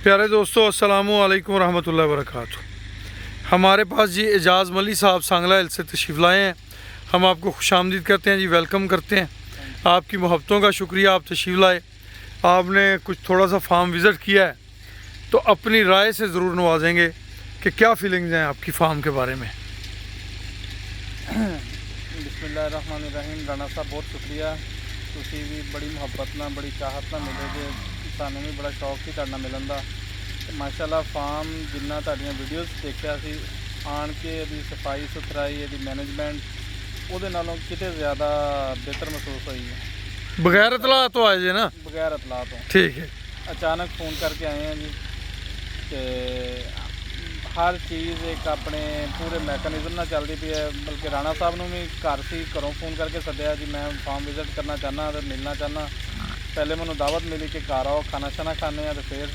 प्यारे दोस्तों, अस्सलामु अलैकुम रहमतुल्लाहि व बरकातुहू। हमारे पास जी एजाज़ मली साहब सांगला हिल से तशरीफ़ लाए हैं। हम आपको खुशामदीद करते हैं जी, वेलकम करते हैं। आपकी मोहब्बतों का शुक्रिया, आप तशरीफ़ लाए। आपने कुछ थोड़ा सा फार्म विज़िट किया है तो अपनी राय से ज़रूर नवाजेंगे कि क्या फीलिंग्स हैं आपकी फार्म के बारे में। बिस्मिल्लाहिर्रहमानिर्रहीम। राणा साहब बहुत शुक्रिया, तुसी भी बड़ी मुहब्बत ना बड़ी चाहत ना मिले जे सानू भी बड़ा शौक सी तुहाडे नाल मिलन दा। ते माशाअल्लाह फार्म जिन्ना तुहाडीआं वीडियोज़ देखिया सी आण के इहदी सफाई सुथराई इहदी मैनेजमेंट ਉਹਦੇ ਨਾਲੋਂ किते ज़्यादा बेहतर महसूस हुई है। बगैर इतला तो आए जे ना? बगैर इतला तो ठीक है। अचानक फ़ोन करके आए हैं जी कि हर चीज़ एक अपने पूरे मैकेनिज़म नाल चलदी पई है। बल्कि राणा साहब नूं भी घर सी घरों फ़ोन करके सद्दिया जी, मैं फार्म विज़िट करना चाहना ते मिलना चाहना। पहले मैनूं दावत मिली कि घर आओ खाना शाना खाने आ, तो फिर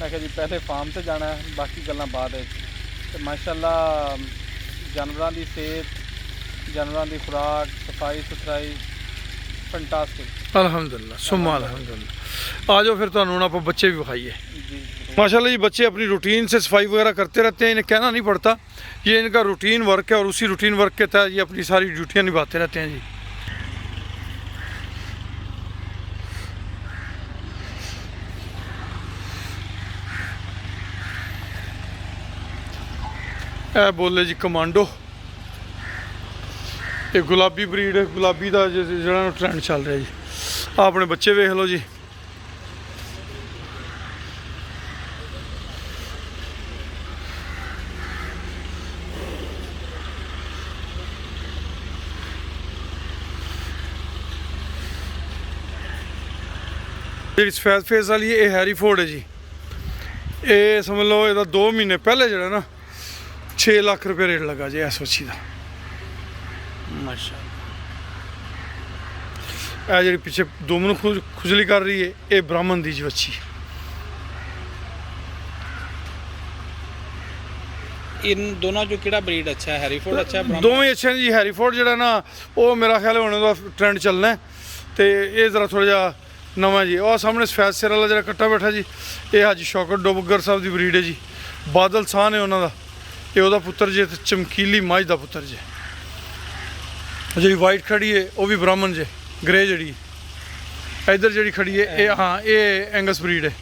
मैं कहा जी पहले फार्म से जाना है, बाकी गल्लां बाद विच। ते माशाअल्लाह जानवरां दी सेहत, जानवरां दी खुराक, सफाई सुथराई फैंटास्टिक। अल्हम्दुलिल्लाह सुम्मा अल्हम्दुलिल्लाह। आ जाओ फिर तुहानूं हुण आपां बच्चे भी विखाइए। जी माशाल्लाह जी, बच्चे अपनी रूटीन से सफाई वगैरह करते रहते हैं, इन्हें कहना नहीं पड़ता। ये इनका रूटीन वर्क है और उसी रूटीन वर्क के तहत ये अपनी सारी ड्यूटियाँ निभाते रहते हैं जी। ए बोले जी कमांडो, ये गुलाबी ब्रीड है, गुलाबी का जो ट्रेंड चल रहा है जी। अपने बच्चे वेख लो जी। जी सफेद फेस वाली ये हैरीफोर्ड है जी। ये समझ लो ਇਹਦਾ 2 महीने पहले ਜਿਹੜਾ ना 6 लाख रुपये रेट लगा जी इस वच्छी का। माशाअल्लाह जी पिछे दुम खुजली कर रही है, ये ब्राह्मण दी जी वच्छी। इन दोनों जो किहड़ा ब्रीड अच्छा है, हैरीफोर्ड अच्छा है? दोवें अच्छे हैं जी। हैरीफोर्ड जो ना वो मेरा ख्याल है होने का ट्रेंड चलना है, तो ये ज़रा थोड़ा जा नवा जी। और सामने सफेद सिर वाला जो कट्टा बैठा जी, ये हाजी शौकत डोबगर साहब की ब्रीड है जी। बादल साहन है उन्होंने, ये वह पुत्र जे, चमकीली मझ का पुत्र जे। जी वाइट खड़ी है वो भी ब्राह्मण जे, ग्रे जी। इधर जी खड़ी है ये, हाँ ये एंगस ब्रीड है।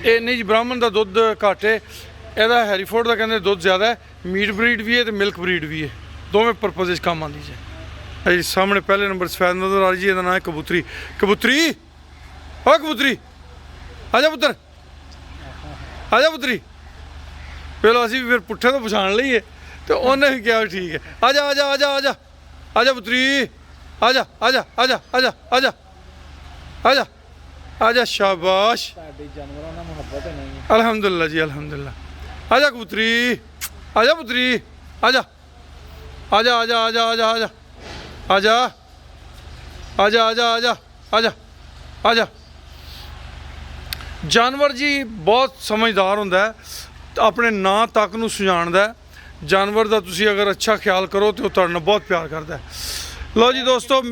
ये नहीं जी, ब्राह्मण का दुध घट है, यदा हैरीफोर्ड का कहते दुध ज़्यादा है। मीट ब्रीड भी है तो मिल्क ब्रीड भी है, दोवें परपज़ काम आती है जी। सामने पहले नंबर सफेद नजर आ रही जी, इसका नाम है कबूतरी। कबूतरी हाँ कबूतरी आजा पुत्र, आजा पुत्री। पहले असी भी फिर पुट्ठे तो पछाण लईए, तो उन्हें भी कहा ठीक है, आजा आजा आजा आजा आजा पुत्री, आजा आजा आजा आजा आजा आजा आजा शाबाश। अल्हम्दुलिल्लाह जी अल्हम्दुलिल्लाह। आजा कबूतरी, आजा पुत्री, आजा आजा आजा आजा आजा आजा आजा आजा आजा आजा आजा आजा। जानवर जी बहुत समझदार होंदा है, अपने नां तक नूं सुझाणदा है। जानवर का तुसीं अगर अच्छा ख्याल करो तो तुहाडे नाल बहुत प्यार करता है। लो जी दोस्तों,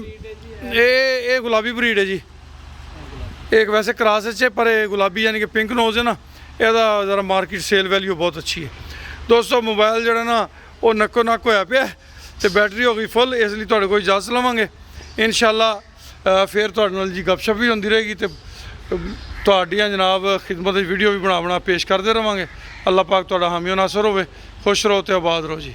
ये गुलाबी ब्रीड है जी। एक वैसे क्रॉस है पर ये गुलाबी यानी कि पिंक नोज है ना, ਇਹਦਾ ज़रा मार्केट सेल वैल्यू बहुत अच्छी है। दोस्तों मोबाइल जो ना वो नक्को नक होया पिया तो बैटरी हो गई फुल, इसलिए तुहाडे कोल इजाज़त लवांगे। इंशाअल्लाह फिर तुहाडे नाल जी गपशप भी होंदी रहेगी, तो तुहाडियां जनाब खिदमत वीडियो भी बना पेश करते रहांगे। अल्लाह पाक तुहाडा हामी नासर होवे। खुश रहो तो आबाद रहो जी।